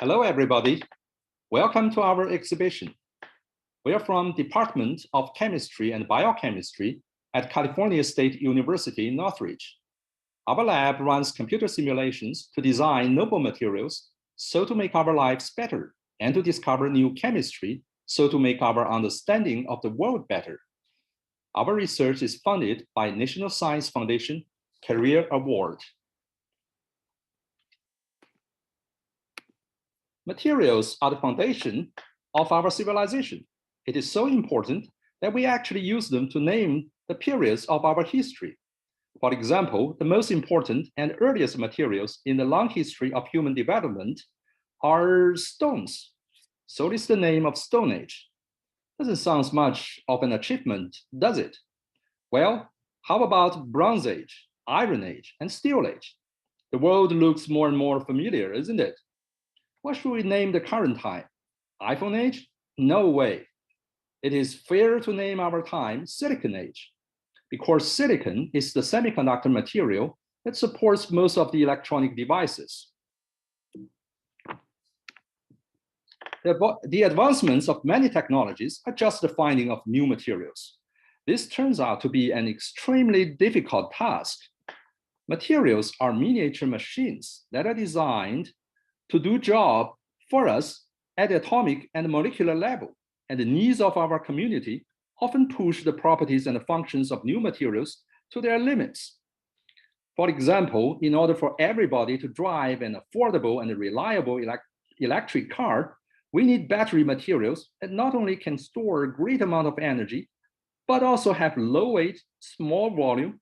Hello, everybody. Welcome to our exhibition. We are from Department of Chemistry and Biochemistry at California State University, Northridge. Our lab runs computer simulations to design noble materials so to make our lives better and to discover new chemistry so to make our understanding of the world better. Our research is funded by National Science Foundation Career Award. Materials are the foundation of our civilization. It is so important that we actually use them to name the periods of our history. For example, the most important and earliest materials in the long history of human development are stones. So is the name of Stone Age. Doesn't sound much of an achievement, does it? Well, how about Bronze Age, Iron Age, and Steel Age? The world looks more and more familiar, isn't it? What should we name the current time? iPhone age? No way. It is fair to name our time Silicon Age, because silicon is the semiconductor material that supports most of the electronic devices. The advancements of many technologies are just the finding of new materials. This turns out to be an extremely difficult task. Materials are miniature machines that are designed to do job for us at the atomic and molecular level, and the needs of our community often push the properties and the functions of new materials to their limits. For example, in order for everybody to drive an affordable and reliable electric car, we need battery materials that not only can store a great amount of energy, but also have low weight, small volume,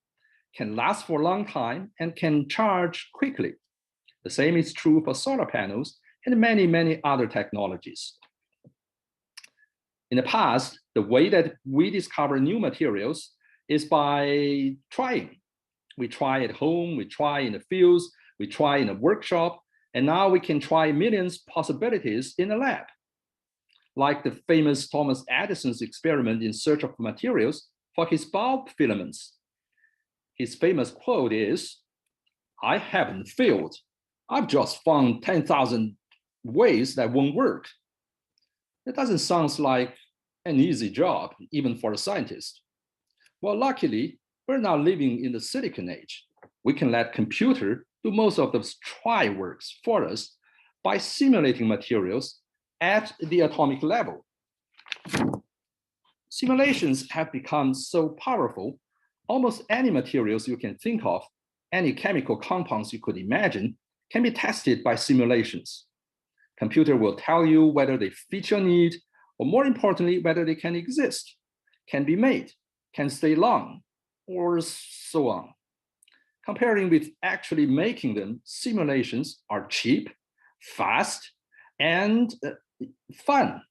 can last for a long time, and can charge quickly. The same is true for solar panels and many, many other technologies. In the past, the way that we discover new materials is by trying. We try at home, we try in the fields, we try in a workshop, and now we can try millions of possibilities in a lab. Like the famous Thomas Edison's experiment in search of materials for his bulb filaments. His famous quote is, "I haven't failed. I've just found 10,000 ways that won't work." It doesn't sound like an easy job, even for a scientist. Well, luckily, we're now living in the Silicon Age. We can let computer do most of those try works for us by simulating materials at the atomic level. Simulations have become so powerful, almost any materials you can think of, any chemical compounds you could imagine, can be tested by simulations. Computer will tell you whether they fit your need, or more importantly, whether they can exist, can be made, can stay long, or so on. Comparing with actually making them, simulations are cheap, fast, and fun.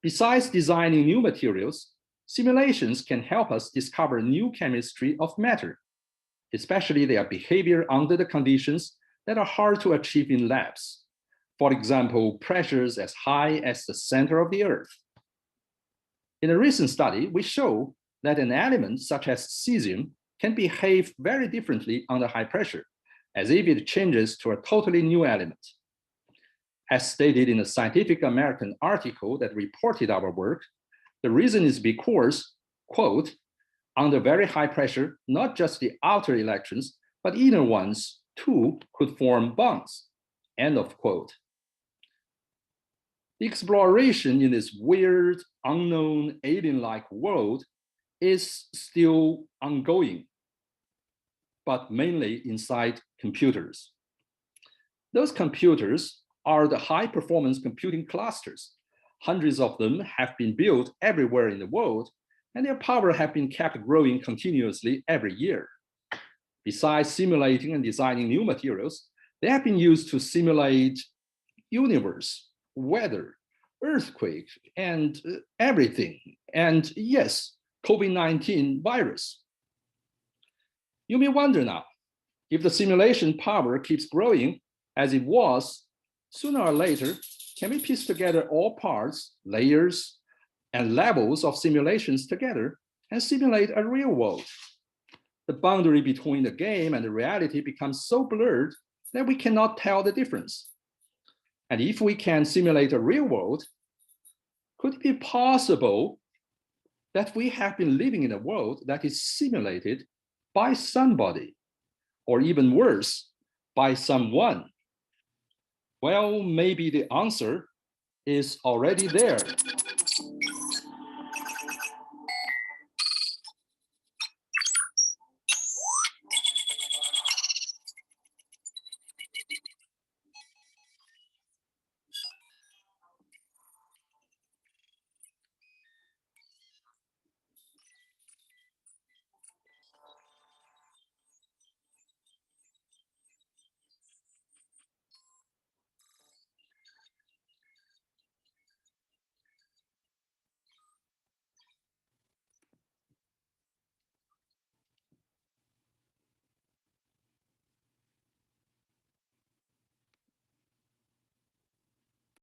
Besides designing new materials, simulations can help us discover new chemistry of matter, especially their behavior under the conditions that are hard to achieve in labs. For example, pressures as high as the center of the Earth. In a recent study, we show that an element such as cesium can behave very differently under high pressure, as if it changes to a totally new element. As stated in a Scientific American article that reported our work, the reason is because, quote, "under very high pressure, not just the outer electrons, but inner ones too could form bonds," end of quote. The exploration in this weird, unknown, alien-like world is still ongoing, but mainly inside computers. Those computers are the high-performance computing clusters. Hundreds of them have been built everywhere in the world, and their power have been kept growing continuously every year. Besides simulating and designing new materials, they have been used to simulate universe, weather, earthquake, and everything. And yes, COVID-19 virus. You may wonder now, if the simulation power keeps growing as it was, sooner or later, can we piece together all parts, layers, and levels of simulations together and simulate a real world? The boundary between the game and the reality becomes so blurred then we cannot tell the difference. And if we can simulate a real world, could it be possible that we have been living in a world that is simulated by somebody, or even worse, by someone? Well, maybe the answer is already there.